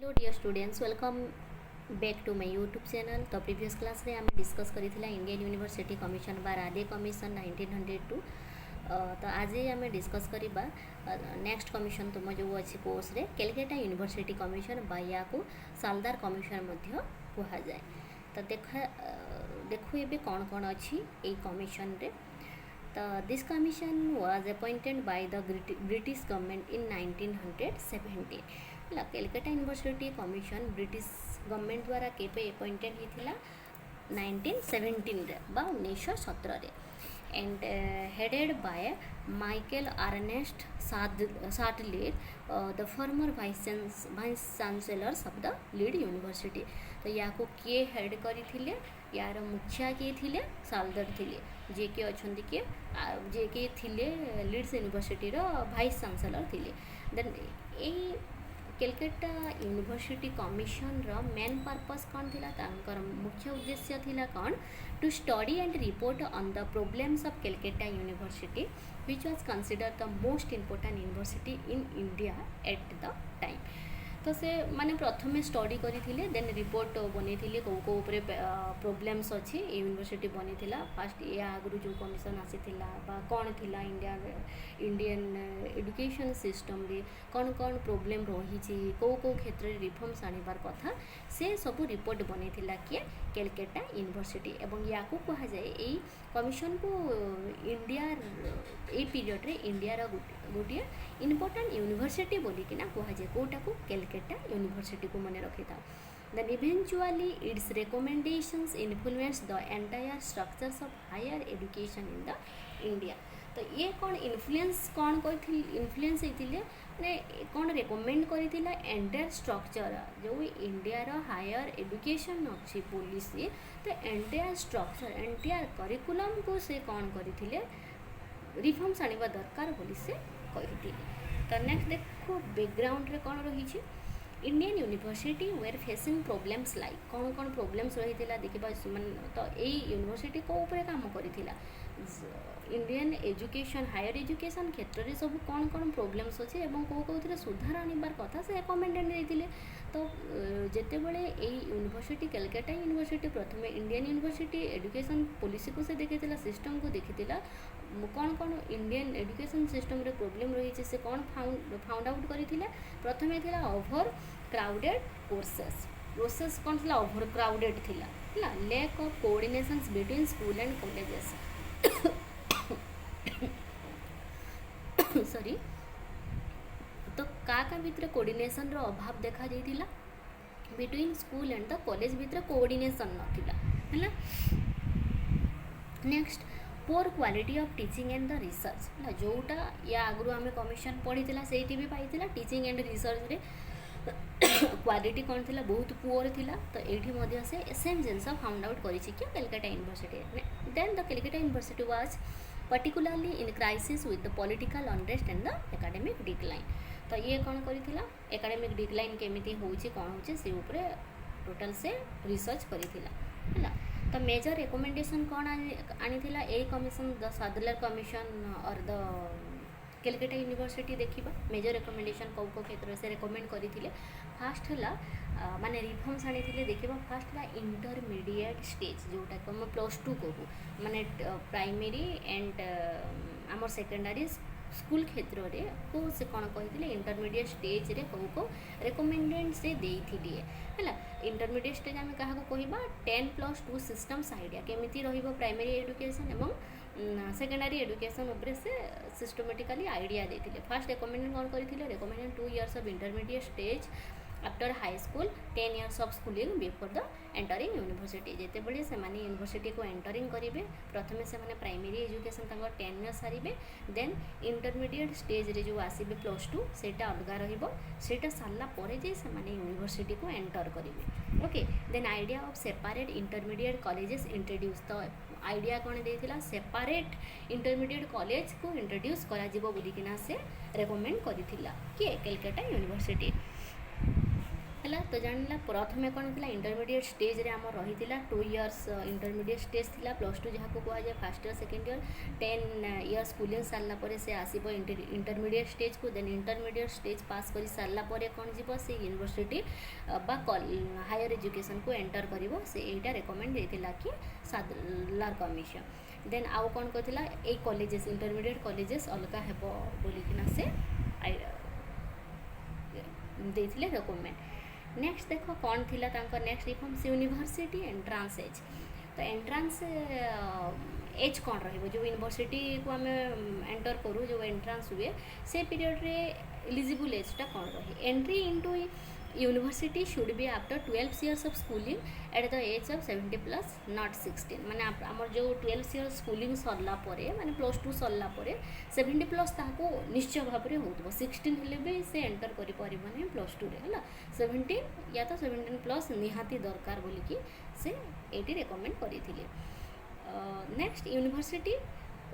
Hello dear students, welcome back to my YouTube channel. तो previous class रे आम discuss करिथिला इंडियन यूनिवर्सिटी कमिशन बा राधे कमिशन 1902। तो आज आम डिस्कस करवा नेक्स्ट कमिशन तुम जो अच्छी कोर्स रे कैलकाटा यूनिवर्सिटी कमिशन बा या को सालदार कमिशन कह जाए। तो देखो ये कौन कौन अच्छी ये कमिशन रे। तो this commission was appointed by the British government in 1970। Calcutta university commission British government द्वारा केबे अपॉइंटेड होता 1917 बा 1917 and headed by Michael Ernest Sadler the former vice chancellors of the Leeds university. तो या को किए हेड करथिले, यार मुखिया किए थिले साल्दर थिले, जे के अछंती के जे के थिले लीड्स यूनिवर्सिटी रो वाइस चांसलर थिले। देन ए कैलकाटा यूनिवर्सिटी कमिशन रो मेन पर्पस कौन थिला, तांकर मुख्य उद्देश्य थिला कौन, to study and report on the problems of Calcutta university which was considered the most important university in India at the time. तो से माने प्रथमे स्टडी करिथिले, देन रिपोर्ट बनेथिले को प्रॉब्लम्स अच्छी यूनिवर्सिटी बनेथिला। फास्ट या आगु जो कमिशन आसीथिला बा कौन थिला इंडियन एजुकेशन सिस्टम रे कौन कौन प्रॉब्लम रही को क्षेत्र में रिफॉर्म्स आनिबार कथा से सब रिपोर्ट बनेथिला किए कैलकाटा यूनिवर्सिटी। एवं या को कहा जाए यही कमिशन को इंडिया ए पीरियड रे इंडिया रा गोटे इंपोर्टेंट यूनिवर्सिटी बोलिकिना कहा जाए कोटा को कैलकाटा यूनिवर्सिटी को मन रखी था। Then eventually its recommendations influenced the entire structures of higher education in the India। तो ये कौन इन्फ्लुएंस कौन करी इन्फ्लुएंस होते ने कौन रेकमेंड करिथिला एंटायर स्ट्रक्चर जो इंडिया रो हायर एजुकेशन अच्छी पॉलिसी। तो एंटायर स्ट्रक्चर एंटायर करिकुलम को से कौन करिथिले रिफॉर्म्स आनिबा दरकार बोली से कहिथिले। तो नेक्स्ट देखो बैकग्राउंड रे कौन रही Indian university were facing problems like कौन कौन प्रॉब्लम्स रही देखा। तो यही यूनिवर्सिटी को ऊपर काम करिथिला इंडियन एजुकेशन हायर एजुकेशन क्षेत्र में सब कौन कौन प्रॉब्लम्स अच्छे और कौन सुधार आनिबार कथा से रेकमेंडेड देते। तो जिते बड़े यूनिवर्सिटी कैलकाटा यूनिवर्सिटी प्रथम इंडियन यूनिवर्सिटी एजुकेशन पॉलिसी को से देखी सिस्टम को देखी कौन कौन इंडियन एजुकेशन सिस्टम रे प्रॉब्लम रही से कौन फाउंड आउट करथिले। प्रथम थिला ओवर क्राउडेड कोर्सेस प्रोसेस कौन थिला ओवर क्राउडेड थिला है lack of coordinations between school and colleges sorry. तो का भितर कोऑर्डिनेशन रो अभाव देखा जाइथिला between school and the college भितर कोऑर्डिनेशन नथिला है। Next poor quality of teaching and the research है जोटा या आगु आम कमिशन पढ़ी से भी पाई टीचिंग एंड रिसर्च रे क्वालिटी कौन थिला बहुत पुअर थिला। तो ये से सेम जिनस फाउंड आउट करी Calcutta university. Then the Calcutta university was particularly in crisis with the political unrest and the academic decline. तो ये कौन करिथिला एकेडमिक डिक्लाइन केमिति होउची कौन होउची से ऊपर टोटल से रिसर्च करिथिला है। तो मेजर रिकमेंडेशन कौन आनी ए कमिशन द सादलर कमिशन और द कैलकाटा यूनिवर्सिटी देखा मेजर रिकमेंडेशन कौ क्षेत्र से रिकमेंड करते। फास्ट है माने रिफॉर्म्स आनी देखा फास्ट है इंटरमीडिएट स्टेज जोटा कि हम +2 कहूँ माने प्राइमरी एंड आम सेकेंडरी स्कूल क्षेत्र में को से कौन कही इंटरमीडिएट स्टेज रे को रेकमेंडेड से देती है। इंटरमीडिएट स्टेज आम क्या कहवा 10+2 सिस्टम्स आइडिया केमिति रहिबो प्राइमरी एजुकेशन एवं सेकेंडरी एजुकेशन उपरे से सिस्टमेटिकली आइडिया देते। फास्ट रेकमेंडेड कौन करथिले recommended 2 years of intermediate stage after high school 10 years of schooling before the entering university. जिते बड़े से यूनिवर्सिटी को एंटरिंग करेंगे प्रथम से प्राइमरी एजुकेशन 10 years सारे देन इंटरमीडिएट स्टेज रे जो आसबे +2 सेटा अलग रहीटा सारा पर यूनिवर्सिटी को एंटर करेंगे। Okay then idea of separate intermediate colleges introduce. तो आइडिया कौन देथिला सेपरेट इंटरमीडिएट कॉलेज को इंट्रोड्यूस करा जिवो बोलिकिना से रेकमेंड करिथिला कि कैलकाटा यूनिवर्सिटी है। तो जाना प्रथम कौन थी इंटरमीडिएट स्टेज रे आम रही 2 इयर्स इंटरमीडिएट स्टेज थी +2 जहाँ को कहुए first year second year 10 years schooling सारापर से आसब इंटरमीडिएट स्टेज को देन इंटरमीडिएट स्टेज पास कर सारापर कौन जीव से यूनिवर्सिटी हायर एजुकेशन को एंटर कर से यहाँ रेकमेंड देता कि सादलर कमिशन देन आउ कौन कहला ए कॉलेजेस इंटरमीडिएट कॉलेजेस अलग हे बोलिकिना से देथिले डॉक्यूमेंट। नेक्स्ट देख कौन थिला तांकर next reforms university entrance age. तो एंट्रांस एज कौन रहिबो जो यूनिवर्सिटी को आम एंटर करूँ जो एंट्रांस हुए से पीरियड रे एलिजिबल एजटा कौन रही entry into university should be after 12 years of schooling at the age of 70+ not 16 माने आमर जो 12 years स्कूलिंग सरला परे माने +2 सरला परे 70+ ताको निश्चय भाव में होतबो 16 हेले भी से एंटर करि परिबने +2 रे हला 17 या तो 17+ निहाती दरकार बोली कि से एटी रेकमेंड करिथिले। नेक्स्ट यूनिवर्सिटी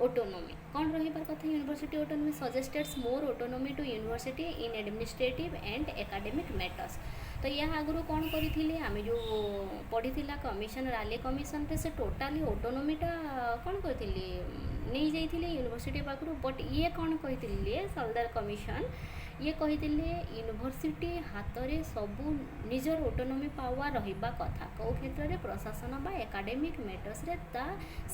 ऑटोनॉमी कौन रही कथा university autonomy suggests more autonomy to university in administrative and academic matters. तो या आगु कौन करथिले आमे जो पढ़ीथिला कमिशन राले कमिशन रे से टोटाली ऑटोनॉमीटा कौन करथिले नहीं जाइथिले यूनिवर्सिटी पाखरु बट ये कौन कहिथिले साल्दर कमिशन ये कहिथिले यूनिवर्सिटी हाथ में सबू निजर ऑटोनॉमी पावर रहिबा कथा कौ क्षेत्र में प्रशासन बा एकेडमिक मैटर्स रे ता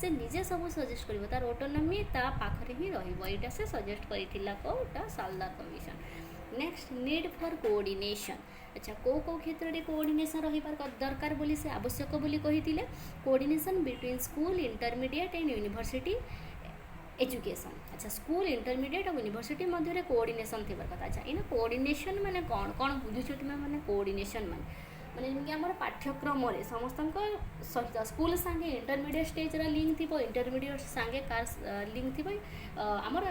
से निजे सब सजेस्ट करिवो तार ऑटोनॉमी ता पाखरे ही रहिबो एटा से सजेस्ट करिथिला कोटा Sadler commission. Next need for coordination. अच्छा को क्षेत्र में कोऑर्डिनेशन रहिबार दरकार बोली से आवश्यक बोली कहिथिले coordination between school intermediate and university education. अच्छा स्कूल इंटरमीडिएट और यूनिवर्सिटी मध्य कोऑर्डिनेशन थी कथा। अच्छा इन कोऑर्डिनेशन माने कौन कौन बुझुछ माने कोऑर्डिनेशन माने जेमि हमर पाठ्यक्रम रे समस्त सहित स्कूल संगे इंटरमीडिएट स्टेज रा लिंक थी इंटरमीडिएट संगे कार लिंक थी आमर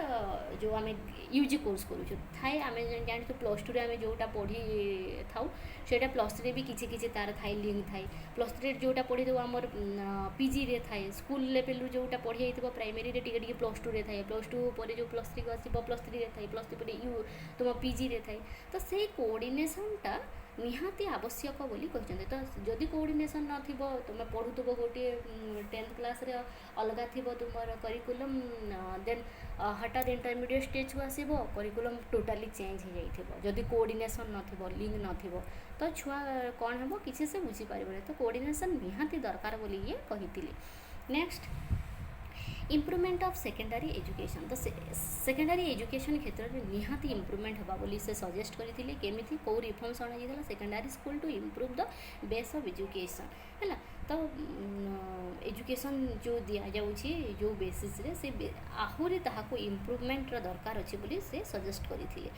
जो आम यूजी कोर्स करूँ थाए आम जानी +2 रे आम जोटा पढ़ी था सेटा +3 भी किसी तार थाए लिंक थाए +3 जोटा पढ़ी दो आमर पीजी रे थाए स्कूल लेवल जोटा पढ़ी जाइए प्राइमरी रे टिके +2 रे थाए +2 पर जो +3 को आसो +3 रे थाए +3 पर यू तुम पीजी रे थाए तो से कोऑर्डिनेशनटा निहाती आवश्यक बोली कहते। तो जदि कोऑर्डिनेशन नथिबो तुम पढ़ुथबो गोटे 10th क्लास रे अलग थी तुम करिकुलम देन हठात इंटरमीडिएट स्टेज को आसब करिकुलम टोटाली चेंज हो जाइथिबो जदि कोऑर्डिनेशन नथिबो लिंक नथिबो तो छुआ कौन हेबो किसी से बुझी पारिबो तो कोऑर्डिनेशन निहाती दरकार बोली ये कहिथिले। Next improvement of secondary education. तो सेकेंडरी एजुकेशन क्षेत्र में निहाती इम्प्रूवमेंट होगा बोली से सजेस्ट करथिले केमिति को रिफॉर्म्स अणा जाइला secondary school to improve the base of education है। तो एजुकेशन जो दिया जाउछि जो बेसिस रे से आहुरी ताहाको इम्प्रूवमेंट दरकार अछि बोली से सजेस्ट करथिले।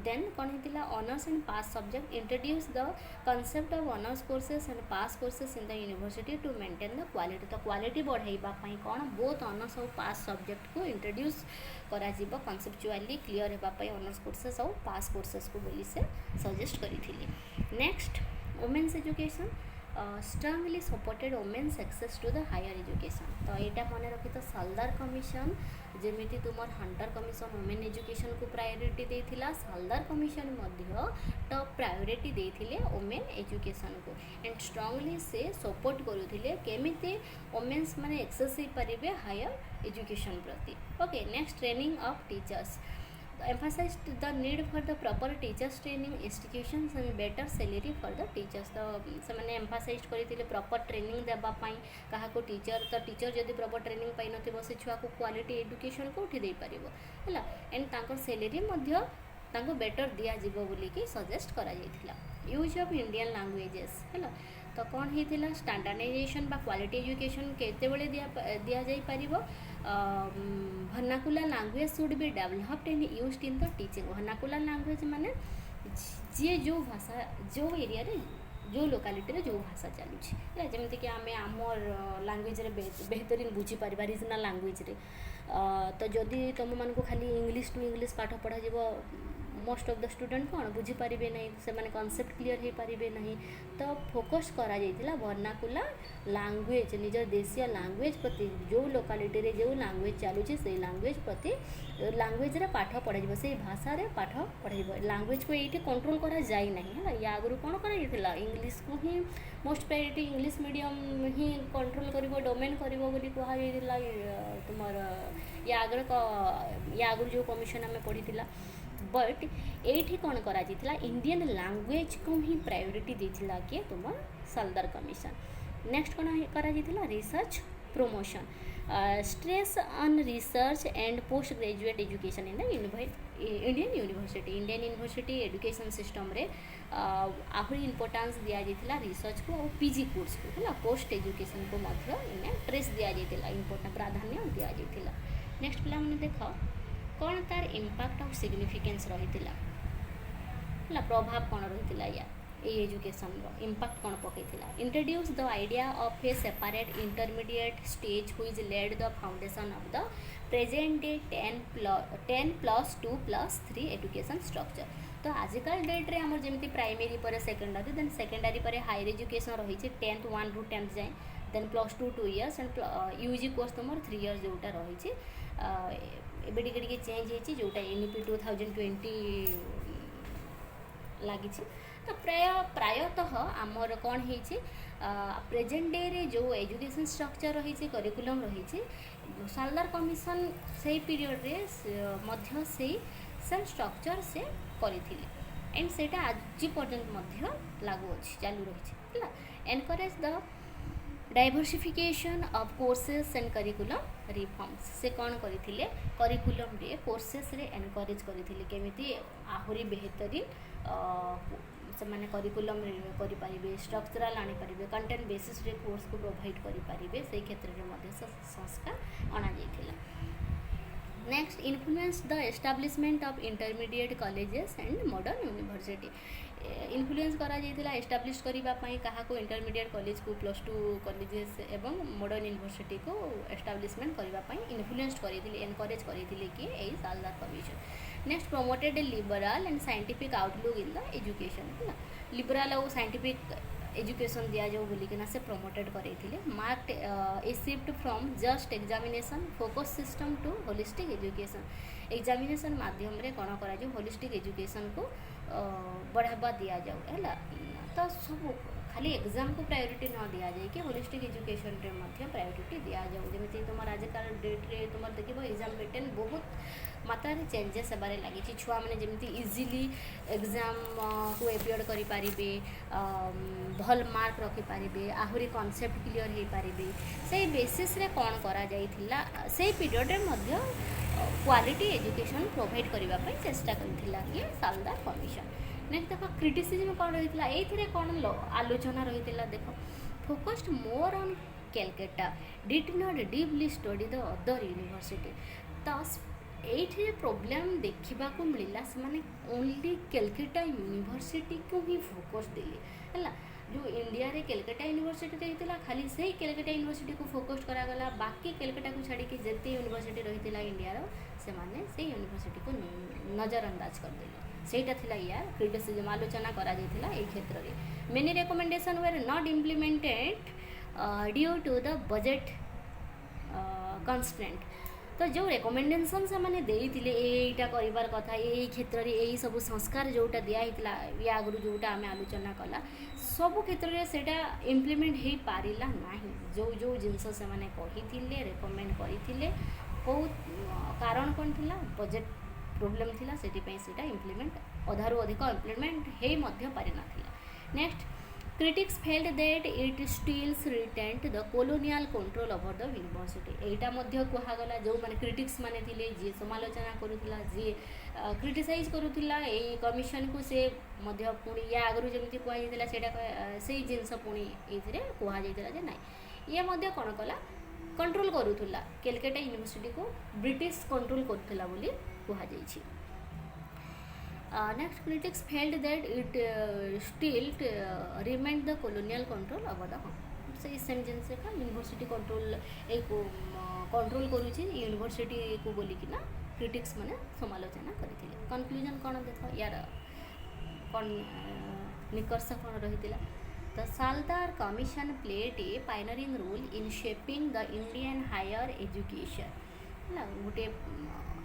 देन कौन होता honours and pass subject introduce the concept of honours courses and pass courses in the university to maintain the quality. तो क्वालिटी बढ़ाइबा पई कौन बोथ ऑनर्स और पास सब्जेक्ट को इंट्रोड्यूस करा जिवो कॉन्सेप्चुअली क्लियर हेबा पई ऑनर्स कोर्सेस और पास कोर्सेस को बोली से सजेस्ट करथिले। Next women's education strongly supported women's access to the higher education. तो यहाँ मन रखी तो साल्दर कमिशन जेमिति तुमर हंटर कमिशन वुमेन एजुकेशन को प्रायोरिटी देथिला साल्दर कमिशन मध्य टॉप प्रायोरिटी देथिले वुमेन एजुकेशन को एंड स्ट्रांगली से सपोर्ट करुथिले केमिति वुमेन्स माने एक्सेस ही परिबे हायर एजुकेशन प्रति। Okay next training of teachers emphasized the need for the proper teachers training institutions and better salary for the teachers। तो से मैंने emphasized करी प्रॉपर ट्रेनिंग देबा पाई कहा को टीचर तो टीचर जदि प्रॉपर ट्रेनिंग पाई नथिबो से छुआ को क्वालिटी एजुकेशन को उठी दे परिबो हला एंड तांकर सैलरी मध्य तांको बेटर दिया जिवो बोली कि सजेस्ट करा जाइथिला। यूज ऑफ इंडियन लैंग्वेजेस हला तो कौन होता स्टैंडर्डाइजेशन बा क्वालिटी एजुकेशन केतेबेले दिया जाई परिबो vernacular language should be developed and used in the teaching. Vernacular language माने जी जो भाषा जो एरिया रे जो लोकालिटी रे जो भाषा चलुछि जमीती कि आम आमर लैंग्वेज रे बेहतरीन बुझी पारिबा रीजनल लैंग्वेज रे तो जदि तुम मान को खाली इंग्लिश टू इंग्लिश पाठ पढ़ा जीवो मोस्ट ऑफ द स्टूडेंट कौन बुझी पारिबे नहीं से माने कॉन्सेप्ट क्लियर हो पारिबे नहीं तो फोकस करा जाइतिला वर्नाकुलर लैंग्वेज निजर देशीय लैंग्वेज प्रति जो लोकालिटी रे जो लैंग्वेज चलुची से लैंग्वेज प्रति लैंग्वेज रे पाठ पढ़ा से भाषा रे पाठ पढ़ा लैंग्वेज को ये कंट्रोल करा जाए नहीं है या आगु कौन करा इंग्लिश को ही मोस्ट प्रायोरिटी इंग्लिश मीडियम ही कंट्रोल करिवो डोमेन करिवो बोली कहा जाइतिला तुमर या आगु जो कमिशन आम पढ़ी बट ये कौन करा इंडियन लैंग्वेज को ही प्रायोरिटी देथिला के तुम साल्दर कमिशन नेक्स्ट कौन करा research promotion stress on research and post graduate education in Indian university education system रे आहरी इंपोर्टान्स दिया जाइतिला रिसर्च को और पीजी कोर्स को है पोस्ट एजुकेशन को मध्य इन्हें प्रेस दिया जाइतिला इंपोर्टेंट प्राधान्य दिया जाइतिला नेक्स्ट पिला माने देखो कौन तार इम्पैक्ट और सिग्निफिकेंस रही प्रभाव कौन रही या एजुकेशन इम्पैक्ट कौन पकईला introduce the idea of a separate intermediate stage which led the foundation of the present day 10+2+3 education structure तो आजिकल डेट रे आमर जमी प्राइमरी पर सेकेंडरी देन सेकेंडरी पर हायर एजुकेशन रही 10th 1 ରୁ 10th जाए then +2 2 years and UG course तुम 3 years जोटा रही एबे टिके चेंज होती जोटा एनईपी 2020 लगी तो प्रायतः आमर कौन होती प्रेजेंट डे रे जो एजुकेशन स्ट्रक्चर रही करिकुलम रही साल्दर कमिशन से पीरियड रे मध्य से सेम स्ट्रक्चर से करिथिले एंड सेटा आज पर्यंत मध्य लागू अछि चालू रही है encourage the diversification of courses and curriculum reforms से कौन करथिले करिकुलम रे कोर्सेस रे एनकरेज करथिले केमिति आहुरी बेहतरी से माने करिकुलम करि परिबे स्ट्रक्चरल आनि परिबे कंटेंट बेसिस रे कोर्स को प्रोवाइड करि परिबे से क्षेत्र रे मध्य संस्कार आना जाइथिला next influence the establishment of intermediate colleges and modern university influence करा जाइतिला एस्टाब्लिश करिबा पई काहा को इंटरमीडिएट कॉलेज को +2 कॉलेजेस एवं मॉडर्न यूनिवर्सिटी को एस्टाब्लिशमेंट करिबा पई इन्फ्लुएंस करिथिले एनकरेज करिथिले कि एई Sadler commission next promoted a liberal and scientific outlook in the education है लिबरल और साइंटिफिक एजुकेशन दिया जाऊ बोलिकिना से प्रमोटेड करैथिले marked a shift from just examination focus system to holistic education examination माध्यम रे कौन करा जो होलिस्टिक एजुकेशन को बढ़ावा दिया जाऊ है तो सब खाली एग्जाम को प्रायोरिटी न दिया जाए कि होलिस्टिक एजुकेशन रे मध्य प्रायोरिटी दिया जाऊ जमी तुम आजिकल डेट रे तुम देख एग्जाम पैटर्न बहुत मात्रा चेंजेस होबार लगी छुआ मैंने जमी इजिली एग्जाम को एपियर्ड करें भल मार्क रखिपारे आहरी कॉन्सेप्ट क्लियर हो पारे से बेसिस रे कौन करा जाइथिला से पीरियड रे मध्य क्वालिटी एजुकेशन प्रोवाइड करने चेष्टा करथिला ये साल्दर कमिशन नेक्स्ट देखो क्रिटिसिज्म कौन रही है कौन आलोचना रही देख focused more on Calcutta did not deeply study the other university तो ये प्रोब्लेम देखा मिलला से ओनली कैलकाटा यूनिवर्सिटी को ही फोकस देले है जो इंडिया रे कैलकाटा यूनिवर्सिटी रही खाली से कैलकाटा यूनिवर्सिटी को फोकस करागला बाकी कैलकाटा को छाड़ी जिते यूनिवर्सिटी रही इंडिया से माने से यूनिवर्सिटी को नजरअंदाज करदेले सेटा थिला यार क्रिटिसिज्म आलोचना करा जाइथिला ए क्षेत्र रे many recommendation were not implemented due to the budget constraint तो जो रिकमेंडेशन से माने देइथिले एटा करिवार कथा ए क्षेत्र रे एई सब संस्कार जोटा दिया हितला या आगु जोटा आमे आलोचना कला सब क्षेत्र रे सेटा इम्प्लीमेंट हे पारिला नाही जो जो जिंस से माने कहिथिले रिकमेंड करिथिले को कारण कोन थिला बजेट प्रोब्लेम थिला सेटी पई सेटा इम्प्लीमेंट अधारु अधिक इम्प्लीमेंट हे मध्य पारि नाथिला next critics felt that it still retained the colonial control over the university एटा मध्य कहगला जो माने क्रिटिक्स माने थिले जे समालोचना करूथिला जे क्रिटिसाइज करूथिला ए कमिशन को से मध्य पुणी या आगरु जेमिति कहै दिला सेटा सेही जिंस पुणी एथिरे कहै दिला जे नाही ये मध्य कोन कला कंट्रोल करूथिला कैलकाटा यूनिवर्सिटी को ब्रिटिश कंट्रोल करूथिला बोली कहै जाइछि next critics felt that it still remained the colonial control over the से सेम जिनस का यूनिवर्सिटी कंट्रोल एक कंट्रोल करूची यूनिवर्सिटी को बोली कि ना क्रिटिक्स मैंने समालोचना करथिले। कंक्लूजन कौन देख यार कौन निष्कर्ष कौन रही। The Sadler Commission played a pioneering role in shaping the Indian higher education. ना गोटे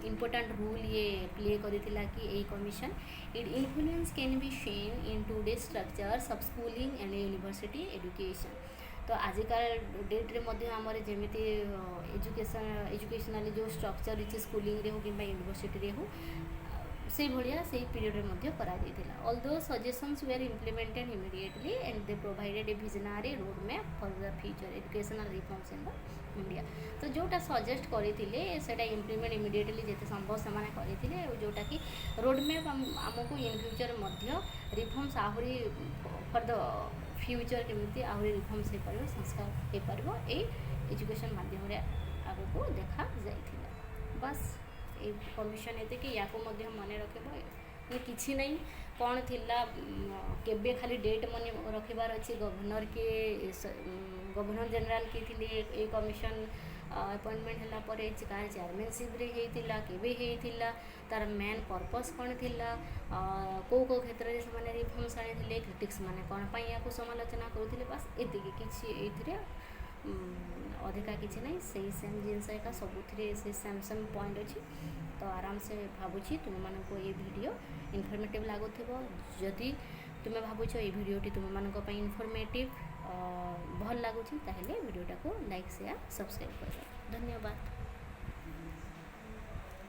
इम्पोर्टेंट रूल ये प्ले करिथिला कि a commission it influence can be seen in today structures of schooling and university education. तो आजिकल डेट्रे आमर जमी educational जो स्ट्रक्चर रही स्कूलिंग रे हो कि यूनिवर्सिटी रे हो से भाया से period although suggestions were implemented immediately and they provided a visionary road map for the future educational reforms in the India. तो जोटा सजेस्ट करते से इम्प्लीमेंट इमीडिएटली जिते संभव से करते जोटा कि रोड मैप आमको इन फ्यूचर रिफॉर्म्स आहरी फॉर द फ्यूचर केमी आहरी रिफॉर्म्स हो पार संस्कार हो पार एजुकेशन माध्यम आग को देखा जाइथिला। बस ए कमिशन ये या मन रख कि नहीं कौन थिला केबे खाली डेट मन रखबार अच्छी गवर्नर के गवर्नर जनरल किए थे ए कमिशन अपॉइंटमेंट है पर कार चेयरमैनशिप के तार मेन पर्पस कौन थिला कौ क्षेत्र में से रिफॉर्म्स आनी क्रिटिक्स मैंने कौन या समालोचना करुले। बस एतिकी किसी अधिका किसी ना से सेम जिनस एका सबुथिरे से सेम सेम पॉइंट अच्छी। तो आराम से भावुची तुम मानक ये वीडियो इनफॉर्मेटिव लगुथिबो। जदि तुम्हें भावुछ ये वीडियोटी तुम मानक इनफॉर्मेटिव भल लगुछि ताहेले वीडियोटा को लाइक शेयर सब्सक्राइब कर। धन्यवाद।